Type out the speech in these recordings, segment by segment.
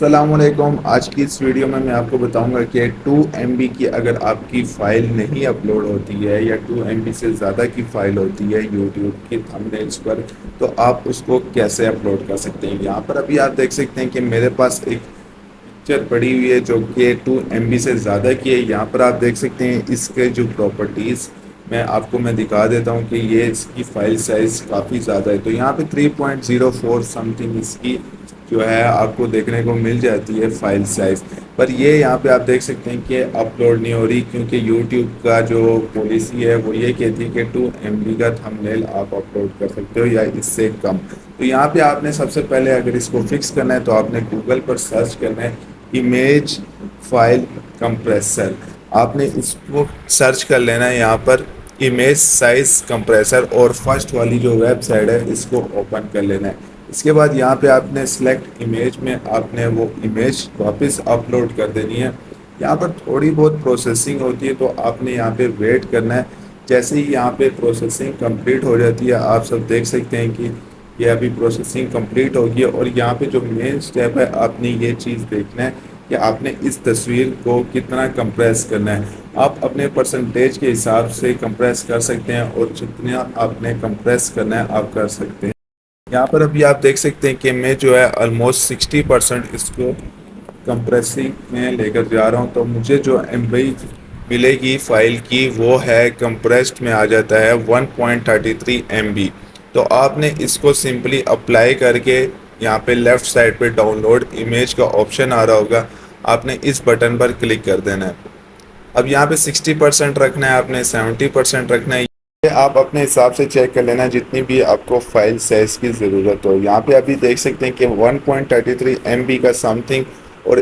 السلام علیکم۔ آج کی اس ویڈیو میں آپ کو بتاؤں گا کہ 2 MB کی اگر آپ کی فائل نہیں اپلوڈ ہوتی ہے یا 2 MB سے زیادہ کی فائل ہوتی ہے یوٹیوب کی تھمبنیلز پر، تو آپ اس کو کیسے اپلوڈ کر سکتے ہیں۔ یہاں پر ابھی آپ دیکھ سکتے ہیں کہ میرے پاس ایک پکچر پڑی ہوئی ہے جو کہ 2 MB سے زیادہ کی ہے۔ یہاں پر آپ دیکھ سکتے ہیں اس کے جو پراپرٹیز میں دکھا دیتا ہوں کہ یہ اس کی فائل سائز کافی زیادہ ہے۔ تو یہاں پہ 3.04 سم تھنگ اس کی جو ہے آپ کو دیکھنے کو مل جاتی ہے فائل سائز پر۔ یہ یہاں پہ آپ دیکھ سکتے ہیں کہ اپلوڈ نہیں ہو رہی، کیونکہ یوٹیوب کا جو پالیسی ہے وہ یہ کہتی ہے کہ 2 MB کا تھمبنیل آپ اپلوڈ کر سکتے ہو یا اس سے کم۔ تو یہاں پہ آپ نے سب سے پہلے اگر اس کو فکس کرنا ہے تو آپ نے گوگل پر سرچ کرنا ہے امیج فائل کمپریسر۔ آپ نے اس کو سرچ کر لینا ہے یہاں پر امیج سائز کمپریسر، اور فرسٹ والی جو ویب سائٹ ہے اس کو اوپن کر لینا ہے۔ اس کے بعد یہاں پہ آپ نے سلیکٹ امیج میں آپ نے وہ امیج واپس اپلوڈ کر دینی ہے۔ یہاں پر تھوڑی بہت پروسیسنگ ہوتی ہے تو آپ نے یہاں پہ ویٹ کرنا ہے۔ جیسے ہی یہاں پہ پروسیسنگ کمپلیٹ ہو جاتی ہے، آپ سب دیکھ سکتے ہیں کہ یہ ابھی پروسیسنگ کمپلیٹ ہوگی، اور یہاں پہ جو مین سٹیپ ہے آپ نے یہ چیز دیکھنا ہے کہ آپ نے اس تصویر کو کتنا کمپریس کرنا ہے۔ آپ اپنے پرسنٹیج کے حساب سے کمپریس کر سکتے ہیں، اور جتنا آپ نے کمپریس کرنا ہے آپ کر سکتے ہیں۔ یہاں پر ابھی آپ دیکھ سکتے ہیں کہ میں جو ہے آلموسٹ 60% اس کو کمپریسنگ میں لے کر جا رہا ہوں، تو مجھے جو MB ملے گی فائل کی وہ ہے کمپریسڈ میں آ جاتا ہے 1.33 MB۔ تو آپ نے اس کو سمپلی اپلائی کر کے یہاں پہ لیفٹ سائڈ پہ ڈاؤن لوڈ امیج کا آپشن آ رہا ہوگا، آپ نے اس بٹن پر کلک کر دینا ہے۔ اب یہاں پہ 60% رکھنا ہے، آپ نے 70% رکھنا ہے۔ یہ آپ اپنے حساب سے چیک کر لینا جتنی بھی آپ کو فائل سائز کی ضرورت ہو۔ یہاں پہ ابھی دیکھ سکتے ہیں کہ 1.33 MB کا سم تھنگ، اور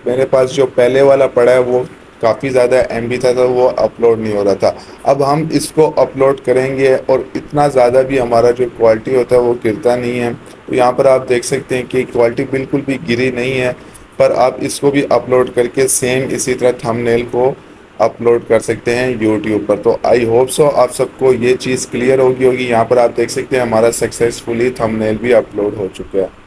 میرے پاس جو پہلے والا پڑا ہے وہ کافی زیادہ MB تھا تو وہ اپلوڈ نہیں ہو رہا تھا۔ اب ہم اس کو اپلوڈ کریں گے، اور اتنا زیادہ بھی ہمارا جو کوالٹی ہوتا ہے وہ گرتا نہیں ہے۔ تو یہاں پر آپ دیکھ سکتے ہیں کہ کوالٹی بالکل بھی گری نہیں ہے، پر آپ اس کو بھی اپلوڈ کر کے سیم اسی طرح تھمبنیل کو اپلوڈ کر سکتے ہیں یوٹیوب پر۔ تو آئی ہوپ سو آپ سب کو یہ چیز کلیئر ہوگی۔ یہاں پر آپ دیکھ سکتے ہیں ہمارا سکسیسفلی تھمبنیل بھی اپلوڈ ہو چکا ہے۔